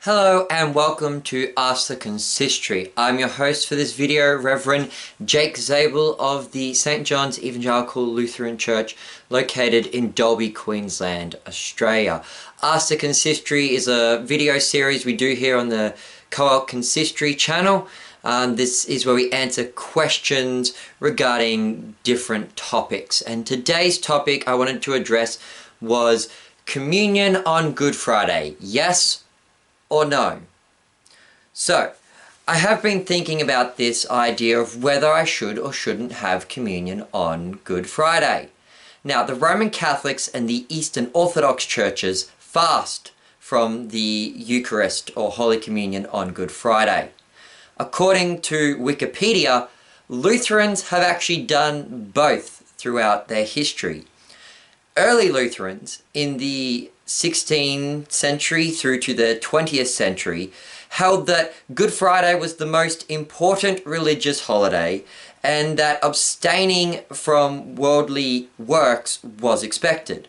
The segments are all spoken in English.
Hello and welcome to Ask the Consistory. I'm your host for this video, Reverend Jake Zabel of the St. John's Evangelical Lutheran Church located in Dalby, Queensland, Australia. Ask the Consistory is a video series we do here on the coelc-atc channel. This is where we answer questions regarding different topics. And today's topic I wanted to address was communion on Good Friday. Yes or no? So, I have been thinking about this idea of whether I should or shouldn't have communion on Good Friday. Now, the Roman Catholics and the Eastern Orthodox churches fast from the Eucharist or Holy Communion on Good Friday. According to Wikipedia, Lutherans have actually done both throughout their history. Early Lutherans in the 16th century through to the 20th century held that Good Friday was the most important religious holiday and that abstaining from worldly works was expected.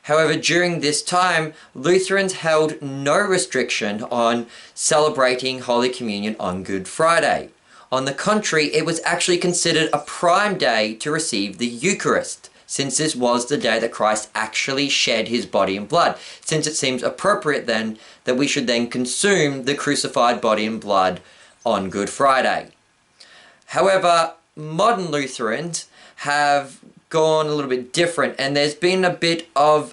However, during this time, Lutherans held no restriction on celebrating Holy Communion on Good Friday. On the contrary, it was actually considered a prime day to receive the Eucharist, since this was the day that Christ actually shed his body and blood, since it seems appropriate then that we should then consume the crucified body and blood on Good Friday. However, modern Lutherans have gone a little bit different, and there's been a bit of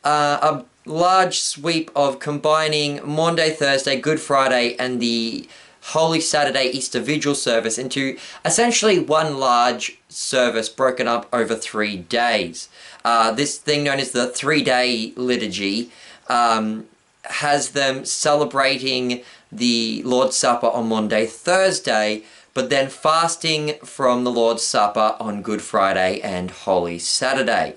a large sweep of combining Maundy Thursday, Good Friday, and the Holy Saturday Easter Vigil service into essentially one large service broken up over 3 days. This thing known as the 3-day liturgy has them celebrating the Lord's Supper on Maundy Thursday, but then fasting from the Lord's Supper on Good Friday and Holy Saturday.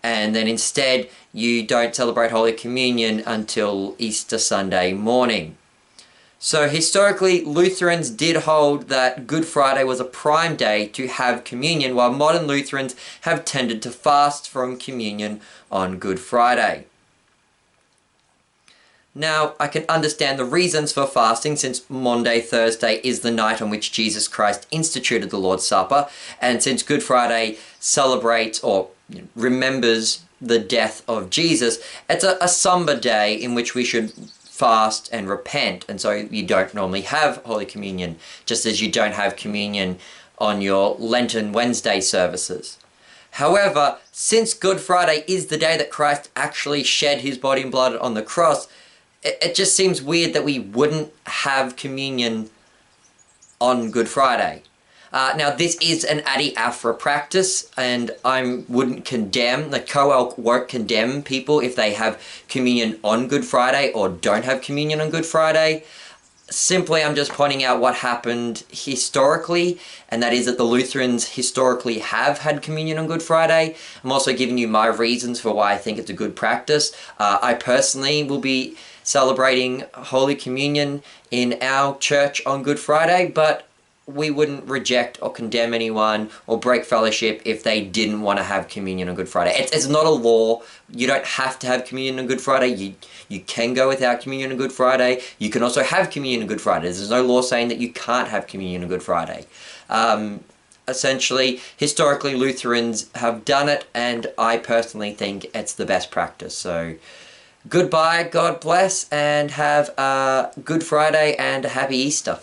And then instead you don't celebrate Holy Communion until Easter Sunday morning. So historically, Lutherans did hold that Good Friday was a prime day to have communion, while modern Lutherans have tended to fast from communion on Good Friday. Now, I can understand the reasons for fasting, since Maundy Thursday is the night on which Jesus Christ instituted the Lord's Supper, and since Good Friday celebrates or remembers the death of Jesus, it's a somber day in which we should fast and repent, and so you don't normally have Holy Communion, just as you don't have communion on your Lenten Wednesday services. However, since Good Friday is the day that Christ actually shed his body and blood on the cross, it just seems weird that we wouldn't have communion on Good Friday. Now, this is an adi-afra practice, and I wouldn't condemn, the coelc won't condemn people if they have communion on Good Friday or don't have communion on Good Friday. Simply, I'm just pointing out what happened historically, and that is that the Lutherans historically have had communion on Good Friday. I'm also giving you my reasons for why I think it's a good practice. I personally will be celebrating Holy Communion in our church on Good Friday, but we wouldn't reject or condemn anyone or break fellowship if they didn't want to have communion on Good Friday. It's not a law. You don't have to have communion on Good Friday. You can go without communion on Good Friday. You can also have communion on Good Friday. There's no law saying that you can't have communion on Good Friday. Essentially, historically, Lutherans have done it, and I personally think it's the best practice. So, goodbye, God bless, and have a Good Friday and a happy Easter.